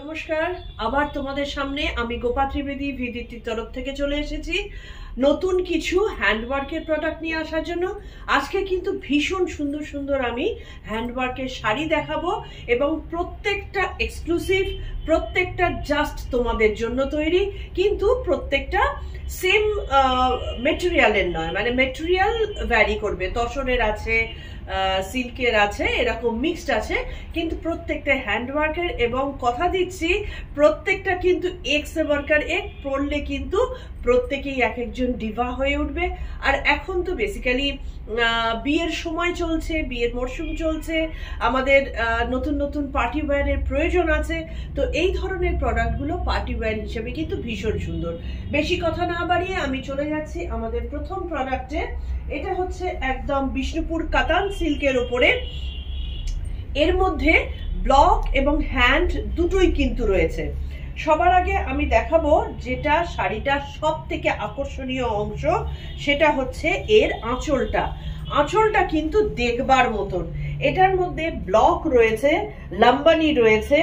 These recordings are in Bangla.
নমস্কার, আবার তোমাদের সামনে আমি গোপা ত্রিবেদী ভিডিটির তরফ থেকে চলে এসেছি নতুন কিছু হ্যান্ডওয়ার্কের প্রোডাক্ট নিয়ে আসার জন্য। আজকে কিন্তু ভীষণ সুন্দর সুন্দর আমি হ্যান্ডওয়ার্কের শাড়ি দেখাবো এবং প্রত্যেকটা এক্সক্লুসিভ, প্রত্যেকটা জাস্ট তোমাদের জন্য তৈরি, কিন্তু প্রত্যেকটা সেম মেটেরিয়ালের নয়, মানে মেটেরিয়াল ভ্যারি করবে। তসরের আছে, সিল্কের আছে, এরকম মিক্সড আছে, কিন্তু প্রত্যেকটা হ্যান্ডওয়ার্কের। এবং কথা দিচ্ছি প্রত্যেকটা কিন্তু এক্স ওয়ার্কার এক পড়লে কিন্তু প্রত্যেকেই এক একজন ডিভা হয়ে উঠবে। আর এখন তো বেসিক্যালি বিয়ের সময় চলছে, বিয়ের মরশুম চলছে, আমাদের নতুন নতুন পার্টি ওয়্যারের প্রয়োজন আছে। তো এই ধরনের প্রোডাক্টগুলো পার্টি ওয়্যার হিসেবে কিন্তু ভীষণ সুন্দর। বেশি কথা না বাড়িয়ে আমি চলে যাচ্ছি আমাদের প্রথম প্রোডাক্টে। এটা হচ্ছে একদম বিষ্ণুপুর কাতান সিল্কের ওপরে, এর মধ্যে ব্লক এবং হ্যান্ড দুটোই কিন্তু রয়েছে। সবার আগে আমি দেখাবো যেটা শাড়িটার সব থেকে আকর্ষণীয় অংশ, সেটা হচ্ছে এর আঁচলটা। আঁচলটা কিন্তু দেখবার মতন। এটার মধ্যে ব্লক রয়েছে, লাম্বানি রয়েছে,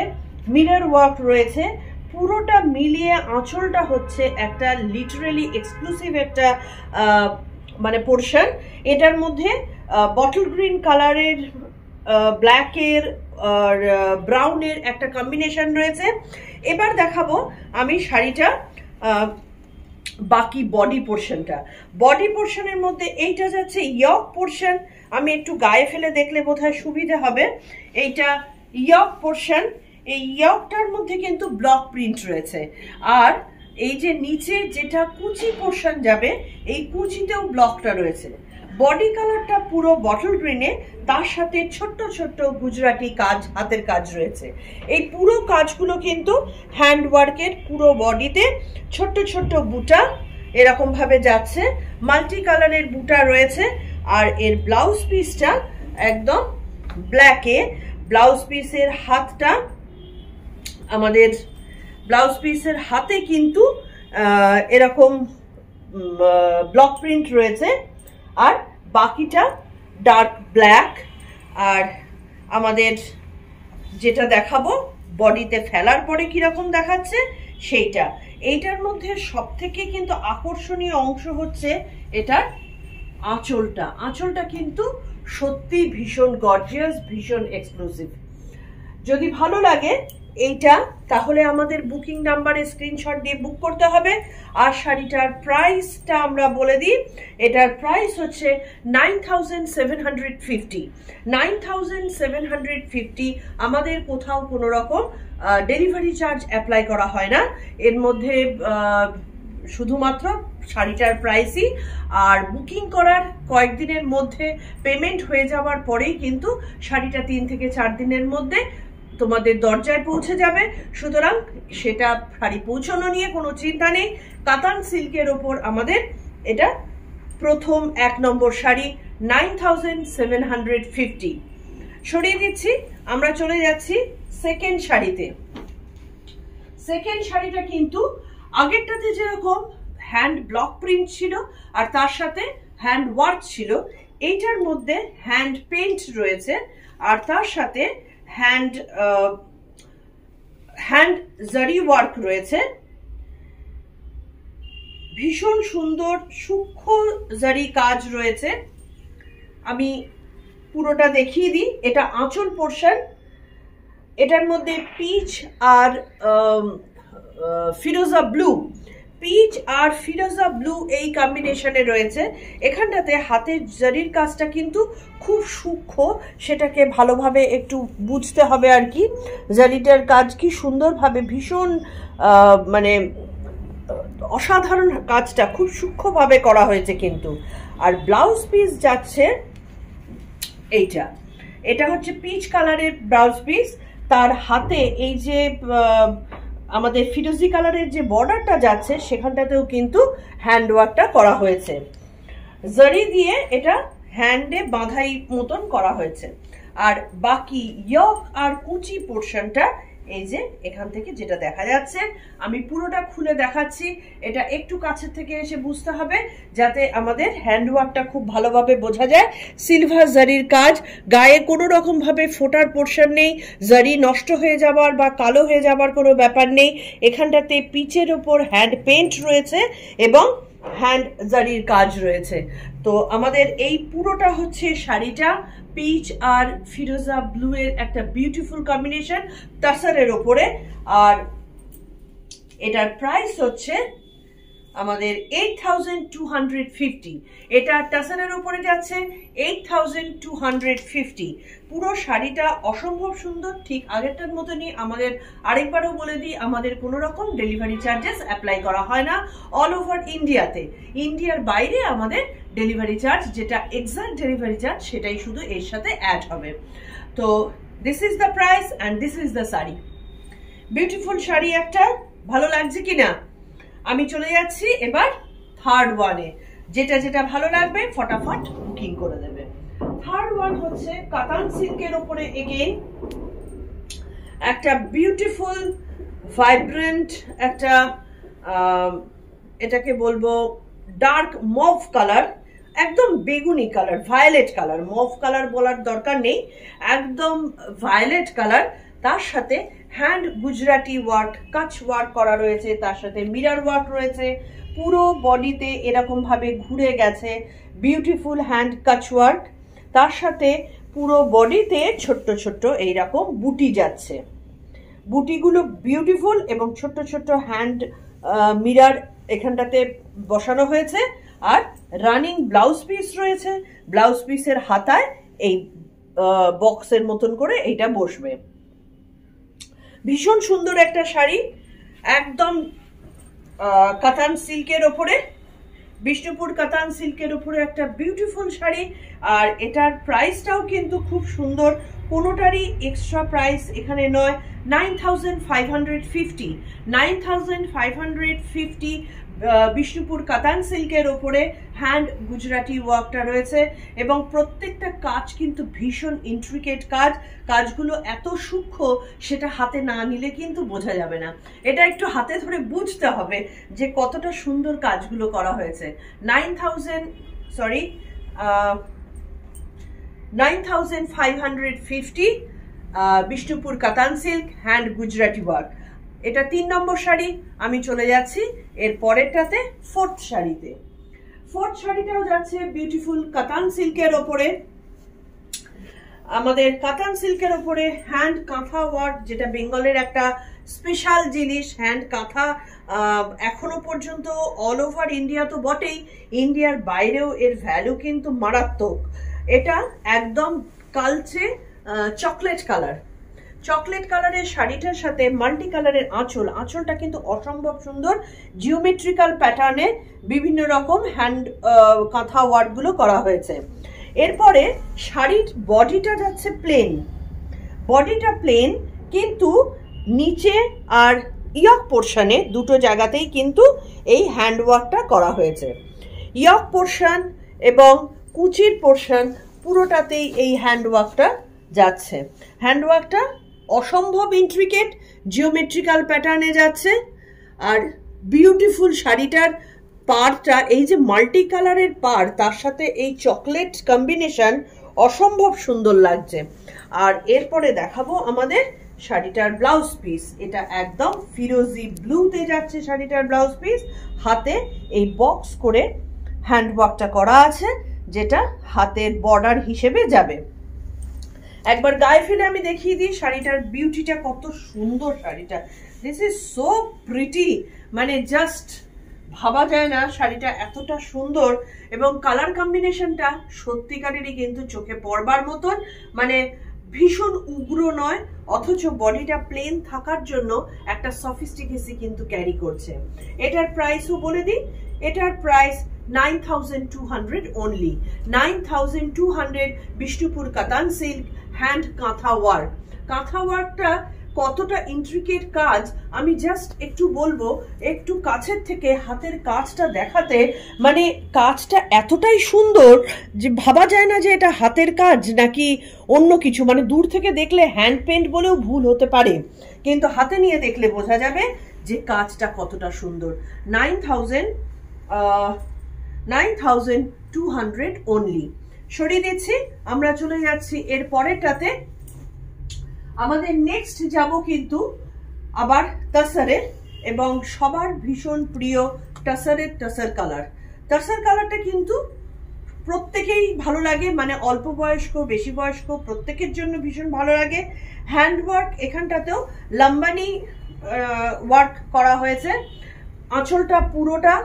মিরর ওয়ার্ক রয়েছে, পুরোটা মিলিয়ে আঁচলটা হচ্ছে একটা লিটারালি এক্সক্লুসিভ একটা মানে পোর্শন। এটার মধ্যে বটল গ্রিন কালারের, ব্ল্যাকের আর ব্রাউনের একটা কম্বিনেশন রয়েছে। এবার দেখাবো আমি শাড়িটা বাকি বডি পোর্শনটা। বডি পোর্শনের মধ্যে এইটা যাচ্ছে ইয়ক পোর্শন। আমি একটু গায়ে ফেলে দেখলে বোধহয় সুবিধা হবে। এইটা ইয়ক পোর্শন। এই ইয়কটার মধ্যে কিন্তু ব্লক প্রিন্ট রয়েছে। আর এই যে নিচে যেটা কুচি পোর্শন যাবে, এই কুচিতেও ব্লকটা রয়েছে। বডি কালারটা পুরো বটল গ্রিনে, তার সাথে ছোট্ট ছোট্ট গুজরাটি কাজ, হাতের কাজ রয়েছে। এই পুরো কাজগুলো কিন্তু হ্যান্ডওয়ার্কের পুরো বডিতে ছোট্ট ছোট্ট বুটা এরকম ভাবে যাচ্ছে, মাল্টি কালারের বুটা রয়েছে। আর এর ব্লাউজ পিসটা একদম ব্ল্যাকে। ব্লাউজ পিসের হাতটা, আমাদের ব্লাউজ পিসের হাতে কিন্তু এরকম ব্লক প্রিন্ট রয়েছে। আর বাকিটা ডার্ক ব্ল্যাক। আর আমাদের যেটা দেখাবো বডিতে ফেলার পরে কিরকম দেখাচ্ছে সেইটা। এইটার মধ্যে সব থেকে কিন্তু আকর্ষণীয় অংশ হচ্ছে এটার আঁচলটা। আঁচলটা কিন্তু সত্যি ভীষণ গর্জিয়াস, ভীষণ এক্সক্লুসিভ। যদি ভালো লাগে এইটা, তাহলে আমাদের বুকিং নাম্বারে স্ক্রিনশট দিয়ে বুক করতে হবে। আর শাড়িটার প্রাইসটা আমরা বলে দিই। এটার প্রাইস হচ্ছে 9750। 9750। আমাদের কোথাও কোনো রকম ডেলিভারি চার্জ অ্যাপ্লাই করা হয় না। এর মধ্যে শুধুমাত্র শাড়িটার প্রাইসই। আর বুকিং করার কয়েকদিনের মধ্যে পেমেন্ট হয়ে যাওয়ার পরেই কিন্তু শাড়িটা 3 থেকে 4 দিনের মধ্যে তোমাদের দরজায় পৌঁছে যাবে। সুতরাং সেটা শাড়ি পৌঁছানো নিয়ে কোনো চিন্তা নেই। কাতান সিল্কের ওপর আমাদের এটা প্রথম 1 নম্বর শাড়ি, 9750। সরিয়ে দিচ্ছি, আমরা চলে যাচ্ছি সেকেন্ড শাড়িতে। সেকেন্ড শাড়িটা কিন্তু আগেরটাতে যেরকম হ্যান্ড ব্লক প্রিন্ট ছিল আর তার সাথে হ্যান্ড ওয়ার্ক ছিল, এইটার মধ্যে হ্যান্ড পেইন্ট রয়েছে আর তার সাথে হ্যান্ড জারি ওয়ার্ক রয়েছে। ভীষণ সুন্দর সূক্ষ্ম জারি কাজ রয়েছে। আমি পুরোটা দেখিয়ে দিই। এটা আঁচল পোর্শন। এটার মধ্যে পিচ আর ফিরোজা ব্লু, পিচ আর ফিরোজা ব্লু এই কম্বিনেশনে রয়েছে। এখানটাতে হাতের জারির কাজটা কিন্তু খুব সূক্ষ্ম, সেটাকে ভালোভাবে একটু বুঝতে হবে আর কি। জারিটার কাজ কি সুন্দরভাবে, ভীষণ মানে অসাধারণ কাজটা খুব সূক্ষ্মভাবে করা হয়েছে কিন্তু। আর ব্লাউজ পিস যাচ্ছে এইটা। এটা হচ্ছে পিচ কালারের ব্লাউজ পিস। তার হাতে এই যে আমাদের ফিরোজি কালারের যে বর্ডারটা যাচ্ছে, সেখানটাতেও কিন্তু হ্যান্ডওয়ার্কটা করা হয়েছে। জারি দিয়ে এটা হ্যান্ডে বাঁধাই মতন করা হয়েছে। আর বাকি ইয়ক আর কুচি পোর্শনটা এই যে এখান থেকে যেটা দেখা যাচ্ছে, আমি পুরোটা খুলে দেখাচ্ছি। এটা একটু কাছের থেকে এসে বুঝতে হবে যাতে আমাদের হ্যান্ডওয়ার্কটা খুব ভালোভাবে বোঝা যায়। সিলভার জারির কাজ, গায়ে কোনো রকম ভাবে ফোটার পোর্শন নেই, জারি নষ্ট হয়ে যাবার বা কালো হয়ে যাবার কোনো ব্যাপার নেই। এখানটাতে পিচের ওপর হ্যান্ড পেন্ট রয়েছে এবং হ্যান্ড জারির কাজ রয়েছে। তো আমাদের এই পুরোটা হচ্ছে শাড়িটা পিচ আর ফিরোজা ব্লু এর একটা বিউটিফুল কম্বিনেশন টাসারের ওপরে। আর এটার প্রাইস হচ্ছে আমাদের 8250। এটা টাসারের উপরে যাচ্ছে 8250। পুরো শাড়িটা অসম্ভব সুন্দর, ঠিক আগেরটার মতনই। আমাদের আরেকবারও বলে দিই, আমাদের কোনো রকম ডেলিভারি চার্জেস অ্যাপ্লাই করা হয় না অল ওভার ইন্ডিয়াতে। ইন্ডিয়ার বাইরে আমাদের ডেলিভারি চার্জ, যেটা এক্সাক্ট ডেলিভারি চার্জ, সেটাই শুধু এর সাথে অ্যাড হবে। তো this is the price and this is the sari. Beautiful sari একটা, ভালো লাগছে কিনা? আমি চলে যাচ্ছি এবার থার্ড ওয়ানে। যেটা যেটা ভালো লাগবে ফটাফট বুকিং করে দেবে। থার্ড ওয়ান হচ্ছে কাতান সিল্কের উপরে এগেইন একটা বিউটিফুল ভাইব্রেন্ট একটা এটাকে বলবো ডার্ক মভ কালার, একদম বেগুনি colour, violet colour. Mauve colour বলার দরকার নেই, একদম ভায়োলেট কালার। তার সাথে হ্যান্ড গুজরাটি ওয়ার্ক, কাচ ওয়ার্ক করা রয়েছে, তার সাথে মিরর ওয়ার্ক রয়েছে। পুরো বডিতে এরকম ভাবে ঘুরে গেছে বিউটিফুল হ্যান্ড কাচ ওয়ার্ক। তার সাথে পুরো বডিতে ছোট্ট ছোট্ট এইরকম বুটি যাচ্ছে। বুটিগুলো বিউটিফুল এবং ছোট্ট ছোট্ট হ্যান্ড মিরর এখানটাতে বসানো হয়েছে। আর রানিং ব্লাউজ পিস রয়েছে, ব্লাউজ পিসের হাতায় এই বক্সের মতন করে এইটা বসবে। ভীষণ সুন্দর একটা শাড়ি, একদম কাতান সিল্কের ওপরে, বিষ্ণুপুর কাতান সিল্কের উপরে একটা বিউটিফুল শাড়ি। আর এটার প্রাইসটাও কিন্তু খুব সুন্দর, কোনোটারই এক্সট্রা প্রাইস এখানে নয়। 9550, 9550 বিষ্ণুপুর কাতান সিল্কের ওপরে হ্যান্ড গুজরাটি ওয়ার্কটা রয়েছে এবং প্রত্যেকটা কাজ কিন্তু ভীষণ ইন্ট্রিকেট কাজ। কাজগুলো এত সূক্ষ্ম, সেটা হাতে না নিলে কিন্তু বোঝা যাবে না। এটা একটু হাতে ধরে বুঝতে হবে যে কতটা সুন্দর কাজগুলো করা হয়েছে। 9550 বিষ্ণুপুর কাতান সিল্ক হ্যান্ড গুজরাটি ওয়ার্ক। এটা 3 নম্বর শাড়ি। আমি চলে যাচ্ছি এর পরেরটাতে, ফোর্থ শাড়িতে। ফোর্থ শাড়িটাও যাচ্ছে বিউটিফুল কাতান সিল্কের ওপরে। আমাদের কাতান সিল্কের ওপরে হ্যান্ড কাঁথা ওয়ার্ক, যেটা বেঙ্গলের একটা স্পেশাল জিনিস। হ্যান্ড কাঁথা এখনো পর্যন্ত অল ওভার ইন্ডিয়া তো বটেই, ইন্ডিয়ার বাইরেও এর ভ্যালু কিন্তু মারাত্মক। এটা একদম কালচে চকলেট কালার, চকলেট কালারের শাড়িটার সাথে মাল্টি কালারের আঁচল। আঁচলটা কিন্তু অসম্ভব সুন্দর, জিওমেট্রিক্যাল প্যাটার্নে বিভিন্ন রকম হ্যান্ড কাঁথা ওয়ার্কগুলো করা হয়েছে। এরপরে শাড়ির বডিটা যাচ্ছে প্লেন, বডিটা প্লেন, কিন্তু নিচে আর ইয়ক পোর্শনে দুটো জায়গাতেই কিন্তু এই হ্যান্ডওয়ার্কটা করা হয়েছে। ইয়ক পোর্শন এবং কুচির পোর্শন পুরোটাতেই এই হ্যান্ডওয়ার্কটা যাচ্ছে। হ্যান্ডওয়ার্কটা অসম্ভব ইন্ট্রিকেট জিওমেট্রিক্যাল প্যাটার্নে যাচ্ছে। আর বিউটিফুল শাড়িটার পাড়টা, এই যে মাল্টি কালারের পাড়, তার সাথে এই চকলেট কম্বিনেশন অসম্ভব সুন্দর লাগছে। আর এরপরে দেখাবো আমাদের শাড়িটার ব্লাউজ পিস। এটা একদম ফিরোজি ব্লুতে যাচ্ছে শাড়িটার ব্লাউজ পিস। হাতে এই বক্স করে হ্যান্ডওয়ার্কটা করা আছে, যেটা হাতের বর্ডার হিসেবে যাবে। একবার গায়ে ফেলে আমি দেখিয়ে দিই শাড়িটার বিউটিটা, কত সুন্দর শাড়িটা। দিস ইজ সো প্রিটি, মানে জাস্ট ভাবা যায় না শাড়িটা এতটা সুন্দর। এবং কালার কম্বিনেশনটা সত্যিকারেরই কিন্তু চোখে পড়বার মতন, মানে ভীষণ উগ্র নয়, অথচ বডিটা প্লেন থাকার জন্য একটা সফিস্টিকেসি কিন্তু ক্যারি করছে। এটার প্রাইসও বলে দিই, এটার প্রাইস 9200 only, 9200 বিষ্ণুপুর কাতান সিল্ক হ্যান্ড কাঁথা ওয়ার্ক। কাঁথা ওয়ার্কটা কতটা ইন্ট্রিকেট কাজ আমি জাস্ট একটু বলবো, একটু কাছের থেকে হাতের কাজটা দেখাতে। মানে কাজটা এতটাই সুন্দর যে ভাবা যায় না যে এটা হাতের কাজ নাকি অন্য কিছু। মানে দূর থেকে দেখলে হ্যান্ড পেন্ট বলেও ভুল হতে পারে, কিন্তু হাতে নিয়ে দেখলে বোঝা যাবে যে কাজটা কতটা সুন্দর। 9,200 অনলি। সরিয়ে দিচ্ছি, আমরা চলে যাচ্ছি এর পরেরটাতে। আমাদের নেক্সট যাব কিন্তু আবার টাসারে, এবং সবার ভীষণ প্রিয় টাসারের টাসার কালার। টাসার কালারটা কিন্তু প্রত্যেকেই ভালো লাগে, মানে অল্প বয়স্ক বেশি বয়স্ক প্রত্যেকের জন্য ভীষণ ভালো লাগে। হ্যান্ডওয়ার্ক এখানটাতেও লাম্বানি ওয়ার্ক করা হয়েছে। আঁচলটা পুরোটা,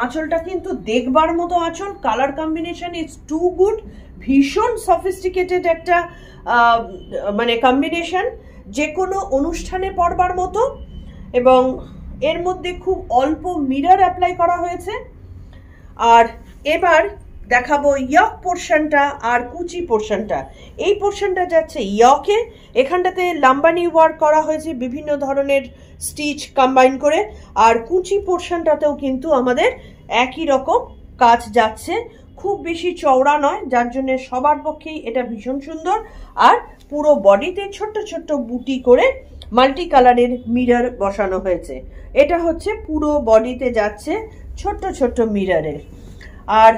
আঁচলটা কিন্তু দেখবার মতো আঁচল। Colour combination is too good, ভীষণ সফিস্টিকেটেড একটা মানে কম্বিনেশন, যে কোনো অনুষ্ঠানে পরবার মতো। এবং এর মধ্যে খুব অল্প মিরর অ্যাপ্লাই করা হয়েছে। আর এবার দেখাবো ইয়ক পোর্শনটা আর কুচি পোর্শনটা। এই পোর্শনটা যাচ্ছে ইয়কে, এখানটাতে লাম্বানি ওয়ার্ক করা হয়েছে বিভিন্ন ধরনের স্টিচ কম্বাইন করে। আর কুচি পোর্শনটাতেও কিন্তু আমাদের একই রকম কাজ যাচ্ছে, খুব বেশি চওড়া নয়, যার জন্য সবার পক্ষেই এটা ভীষণ সুন্দর। আর পুরো বডিতে ছোট্ট ছোট্ট বুটি করে মাল্টি কালারের মিরর বসানো হয়েছে। এটা হচ্ছে পুরো বডিতে যাচ্ছে ছোট্ট ছোট্ট মিররের। আর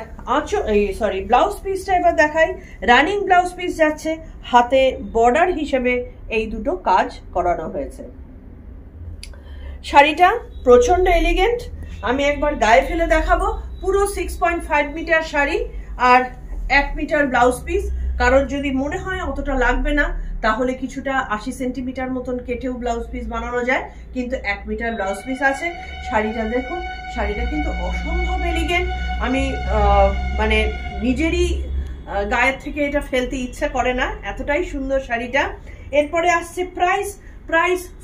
ব্লাউজ পিসটা এবার দেখাই। রানিং ব্লাউজ পিস যাচ্ছে, হাতে বর্ডার হিসেবে এই দুটো কাজ করানো হয়েছে। শাড়িটা প্রচন্ড এলিগেন্ট, আমি একবার গায়ে ফেলে দেখাবো। পুরো 6.5 মিটার শাড়ি আর 1 মিটার ব্লাউজ পিস। কারণ যদি মনে হয় অতটা লাগবে না, তাহলে কিছুটা 80 সেন্টিমিটার মতন কেটেও ব্লাউজ পিস বানানো যায়, কিন্তু 1 মিটার ব্লাউজ পিস আছে। শাড়িটা দেখুন, শাড়িটা কিন্তু অসম্ভব এলিগেন্ট। আমি মানে নিজেরই গায়ের থেকে এটা ফেলতে ইচ্ছা করে না, এতটাই সুন্দর শাড়িটা। এরপরে আসছে প্রাইস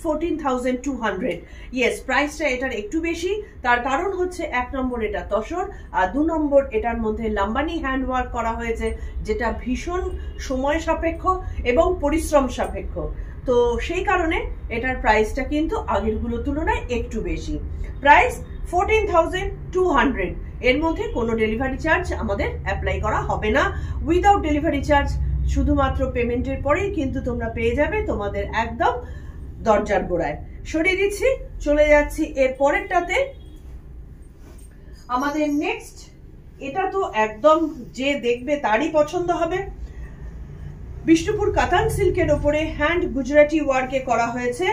14,200। ইয়েস, প্রাইসটা এটার একটু বেশি, তার কারণ হচ্ছে 1 নম্বর এটা তসর, আর 2 নম্বর এটার মধ্যে লাম্বানি হ্যান্ড ওয়ার্ক করা হয়েছে, যেটা ভীষণ সময় সাপেক্ষ এবং পরিশ্রম সাপেক্ষ। তো সেই কারণে এটার প্রাইসটা কিন্তু আগেরগুলোর তুলনায় একটু বেশি। প্রাইস 14,200। এর মধ্যে কোনো ডেলিভারি চার্জ আমাদের অ্যাপ্লাই করা হবে না। উইদাউট ডেলিভারি চার্জ, শুধুমাত্র পেমেন্টের পরেই কিন্তু তোমরা পেয়ে যাবে তোমাদের একদম দরজার গোড়ায়। সরিয়ে দিচ্ছি, চলে যাচ্ছি এর পরেরটাতে। আমাদের নেক্সট, এটা তো একদম যে দেখবে তারই পছন্দ হবে। বিষ্ণুপুর কাতান সিল্কের ওপরে হ্যান্ড গুজরাটি ওয়ার্কে করা হয়েছে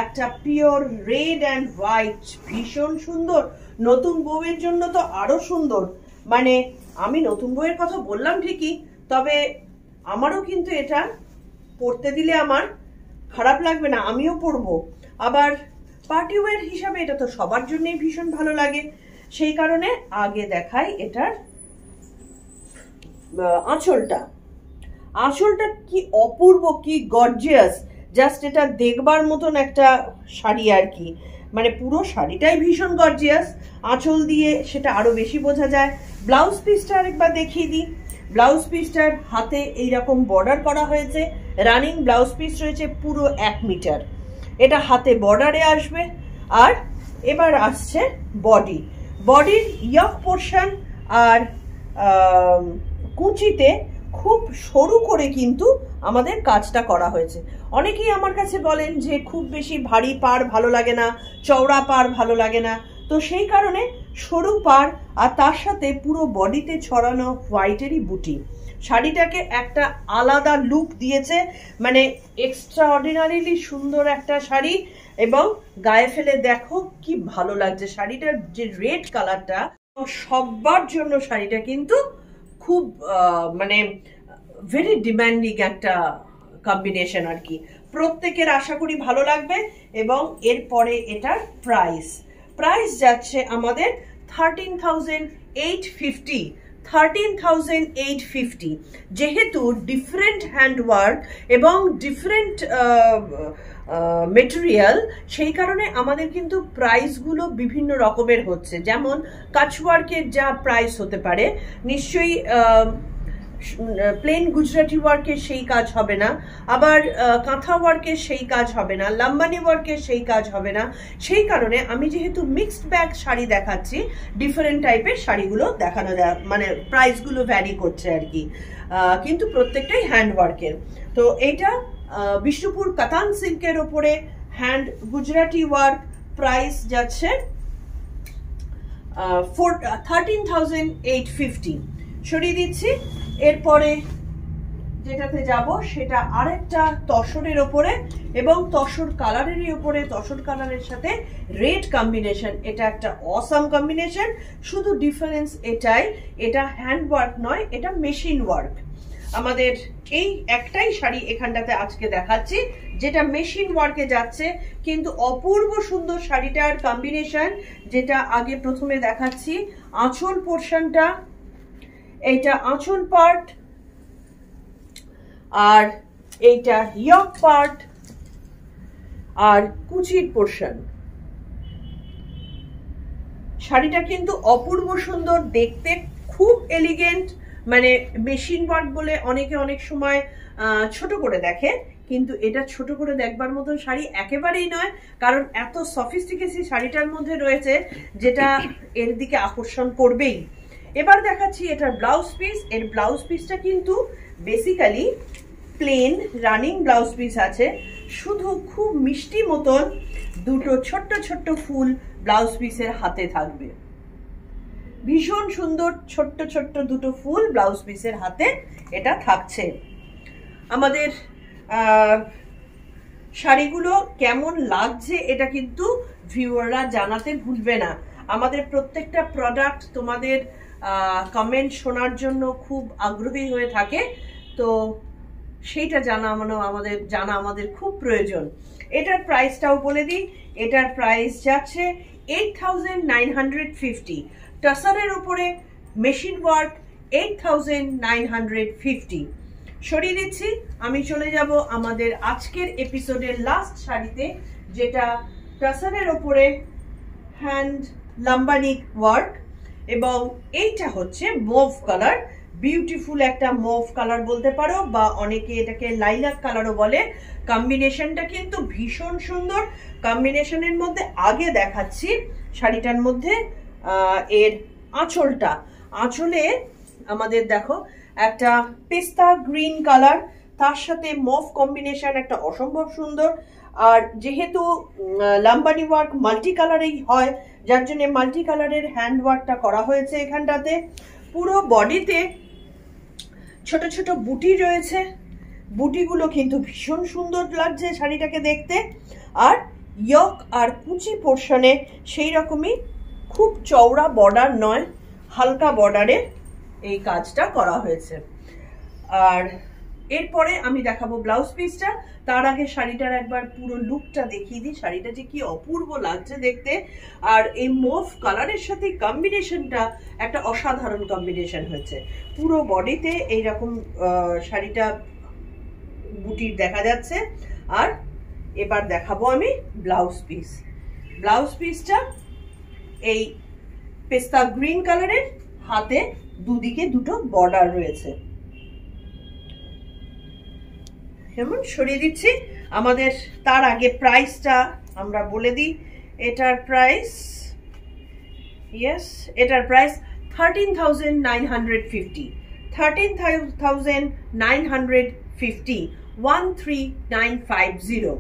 একটা পিওর রেড অ্যান্ড হোয়াইট, ভীষণ সুন্দর। নতুন বউয়ের জন্য তো আরো সুন্দর। মানে আমি নতুন বউয়ের কথা বললাম ঠিকই, তবে আমারও কিন্তু এটা পরতে দিলে আমার খারাপ লাগবে না, আমিও পরবো। আবার পার্টি ওয়্যার হিসাবে এটা তো সবার জন্যই ভীষণ ভালো লাগে। সেই কারণে আগে দেখাই এটার আঁচলটা। আঁচলটা কি অপূর্ব, কি গর্জিয়াস, জাস্ট এটা দেখবার মতন একটা শাড়ি আর কি। মানে পুরো শাড়িটাই ভীষণ গর্জিয়াস, আঁচল দিয়ে সেটা আরো বেশি বোঝা যায়। ব্লাউজ পিসটা আরেকবার দেখিয়ে দিই। ব্লাউজ পিসটার হাতে এইরকম বর্ডার করা হয়েছে। রানিং ব্লাউজ পিস রয়েছে পুরো 1 মিটার, এটা হাতে বর্ডারে আসবে। আর এবার আসছে বডি। বডির ইয়ক পোর্শন আর কুচিতে খুব সরু করে কিন্তু আমাদের কাজটা করা হয়েছে। অনেকেই আমার কাছে বলেন যে খুব বেশি ভারী পাড় ভালো লাগে না, চওড়া পাড় ভালো লাগে না, তো সেই কারণে সরু পাড় আর তার সাথে পুরো বডিতে ছড়ানো হোয়াইটেরই বুটি শাড়িটাকে একটা আলাদা লুক দিয়েছে। মানে এক্সট্রাঅর্ডিনারিলি সুন্দর একটা শাড়ি, এবং গায়ে ফেলে দেখো কি ভালো লাগছে। শাড়িটার যে রেড কালারটা, সবার জন্য শাড়িটা কিন্তু খুব মানে ভেরি ডিম্যান্ডিং একটা কম্বিনেশন আর কি। প্রত্যেকের আশা করি ভালো লাগবে। এবং এরপরে এটার প্রাইস যাচ্ছে আমাদের 13,850। 13,850। যেহেতু ডিফারেন্ট হ্যান্ডওয়ার্ক এবং ডিফারেন্ট মেটেরিয়াল, সেই কারণে আমাদের কিন্তু প্রাইসগুলো বিভিন্ন রকমের হচ্ছে। যেমন কাচওয়ার্কের যা প্রাইস হতে পারে, নিশ্চয়ই প্লেন গুজরাটি ওয়ার্কের সেই কাজ হবে না, আবার কাঁথা ওয়ার্কের সেই কাজ হবে না, লাম্বানি ওয়ার্কের সেই কাজ হবে না। সেই কারণে আমি যেহেতু মিক্সড ব্যাগ শাড়ি দেখাচ্ছি, ডিফারেন্ট টাইপের শাড়িগুলো দেখানো যায়, মানে প্রাইসগুলো ভ্যারি করছে আর কি, কিন্তু প্রত্যেকটাই হ্যান্ড ওয়ার্কের। তো এইটা বিষ্ণুপুর কাতান সিল্কের ওপরে হ্যান্ড গুজরাটি ওয়ার্ক, প্রাইস যাচ্ছে 13,850। সরিয়ে দিচ্ছি। এরপরে যেটাতে যাব সেটা আরেকটা তসরের ওপরে এবং তসর কালারেরই ওপরে, তসর কালারের সাথে রেড কম্বিনেশন। এটা একটা অসাম কম্বিনেশন, শুধু ডিফারেন্স এটাই, এটা হ্যান্ড ওয়ার্ক নয়, এটা মেশিন ওয়ার্ক। আমাদের এই একটাই শাড়ি এখানটাতে আজকে দেখাচ্ছি যেটা মেশিন ওয়ার্কে যাচ্ছে, কিন্তু অপূর্ব সুন্দর শাড়িটার কম্বিনেশন। যেটা আগে প্রথমে দেখাচ্ছি আঁচল পোর্শনটা, এইটা আঁচল পার্ট, আর এইটা ইয়ক পার্ট, আর কুচির পোর্শন। শাড়িটা কিন্তু অপূর্ব সুন্দর দেখতে, খুব এলিগেন্ট। মানে মেশিন ওয়ার্ক বলে অনেকে অনেক সময় ছোট করে দেখে, কিন্তু এটা ছোট করে দেখবার মতো শাড়ি একেবারেই নয়, কারণ এত সফিস্টিকেসি শাড়িটার মধ্যে রয়েছে যেটা এর দিকে আকর্ষণ করবেই। এবার দেখাচ্ছি এটার ব্লাউজ পিস। এর ব্লাউজ পিসটা কিন্তু basically plain running blouse piece আছে, শুধু খুব মিষ্টি মতন দুটো ছোট্ট ছোট্ট ফুল ব্লাউজ পিসের হাতে থাকবে। ভীষণ সুন্দর ছোট্ট ছোট্ট দুটো ফুল ব্লাউজ পিসের হাতে এটা থাকছে। আমাদের শাড়িগুলো কেমন লাগছে এটা কিন্তু ভিউয়াররা জানাতে ভুলবে না। আমাদের প্রত্যেকটা প্রোডাক্ট তোমাদের কমেন্ট শোনার জন্য খুব আগ্রহী হয়ে থাকে, তো সেইটা জানা আমাদের খুব প্রয়োজন। এটার প্রাইসটাও বলে দিই, এটার প্রাইস যাচ্ছে 8,950। টাসারের উপরে মেশিন ওয়ার্ক 8,950। সরিয়ে দিচ্ছি। আমি চলে যাব আমাদের আজকের এপিসোডের লাস্ট শাড়িতে, যেটা টাসারের উপরে হ্যান্ড লাম্বানিক ওয়ার্ক, এবং এইটা হচ্ছে মুভ কালার, বিউটিফুল একটা মুভ কালার বলতে পারো, বা অনেকে এটাকে লাইলাক কালারও বলে। কম্বিনেশনটা কিন্তু ভীষণ সুন্দর। কম্বিনেশনের মধ্যে আগে দেখাচ্ছি শাড়িটার মধ্যে এর আঁচলটা। আঁচলে আমাদের দেখো একটা পেস্তা গ্রিন কালার, তার সাথে মুভ কম্বিনেশন একটা অসম্ভব সুন্দর। আর যেহেতু লাম্বানি ওয়ার্ক মাল্টি কালারেই হয়, যার জন্য মাল্টি কালারের হ্যান্ড ওয়ার্কটা করা হয়েছে এখানটাতে। পুরো বডিতে ছোট ছোট বুটি রয়েছে, বুটিগুলো কিন্তু ভীষণ সুন্দর লাগছে শাড়িটাকে দেখতে। আর ইয়ক আর কুচি পোর্শনে সেই রকমই খুব চওড়া বর্ডার নয়, হালকা বর্ডারে এই কাজটা করা হয়েছে। আর এরপরে আমি দেখাবো ব্লাউজ পিসটা। তার আগে শাড়িটার একবার পুরো লুকটা দেখিয়ে দিই, শাড়িটা যে কি অপূর্ব লাগছে দেখতে। আর এই মুভ কালারের সাথে কম্বিনেশনটা একটা অসাধারণ কম্বিনেশন হয়েছে। পুরো বডিতে এইরকম শাড়িটা বুটির দেখা যাচ্ছে। আর এবার দেখাবো আমি ব্লাউজ পিস। ব্লাউজ পিসটা এই পেস্তা গ্রিন কালারের, হাতে দুদিকে দুটো বর্ডার রয়েছে। যেমন সরিয়ে দিচ্ছি। আমাদের তার আগে প্রাইসটা আমরা বলে দিই। এটার প্রাইস 13,950। 13,950, 13,950।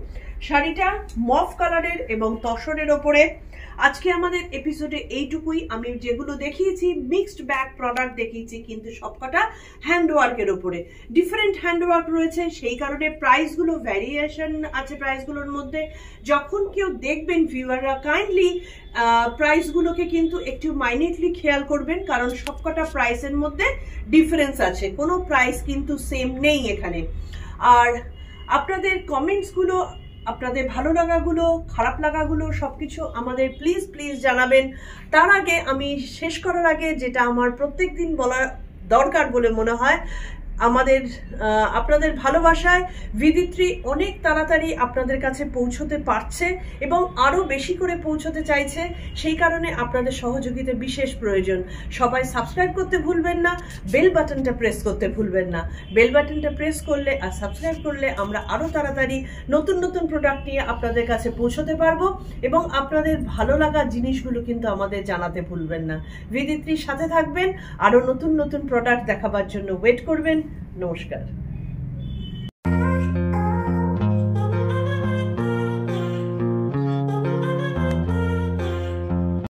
শাড়িটা মফ কালারের এবং তসরের ওপরে। আজকে আমাদের এপিসোডে এইটুকুই। আমি যেগুলো দেখিয়েছি মিক্সড ব্যাগ প্রোডাক্ট দেখিয়েছি, কিন্তু সবকটা হ্যান্ডওয়ার্কের উপরে। ডিফারেন্ট হ্যান্ডওয়ার্ক রয়েছে, সেই কারণে প্রাইসগুলো ভ্যারিয়েশন আছে প্রাইসগুলোর মধ্যে। যখন কেউ দেখবেন ভিউয়াররা কাইন্ডলি প্রাইসগুলোকে কিন্তু একটু মাইনিউটলি খেয়াল করবেন, কারণ সবকটা প্রাইসের মধ্যে ডিফারেন্স আছে, কোনো প্রাইস কিন্তু সেম নেই এখানে। আর আপনাদের কমেন্টসগুলো, আপনাদের ভালো লাগাগুলো, খারাপ লাগাগুলো সবকিছু আমাদের প্লিজ প্লিজ জানাবেন। তার আগে আমি শেষ করার আগে যেটা আমার প্রত্যেকদিন বলা দরকার বলে মনে হয়, আমাদের আপনাদের ভালোবাসায় বিদিত্রী অনেক তাড়াতাড়ি আপনাদের কাছে পৌঁছতে পারছে এবং আরো বেশি করে পৌঁছতে চাইছে। সেই কারণে আপনাদের সহযোগিতা বিশেষ প্রয়োজন। সবাই সাবস্ক্রাইব করতে ভুলবেন না, বেল বাটনটা প্রেস করতে ভুলবেন না। বেল বাটনটা প্রেস করলে আর সাবস্ক্রাইব করলে আমরা আরো তাড়াতাড়ি নতুন নতুন প্রোডাক্ট নিয়ে আপনাদের কাছে পৌঁছতে পারবো এবং আপনাদের ভালো লাগা জিনিসগুলো কিন্তু আমাদের জানাতে ভুলবেন না। বিদিত্রীর সাথে থাকবেন, আরো নতুন নতুন প্রোডাক্ট দেখাবার জন্য ওয়েট করবেন। নমস্কার।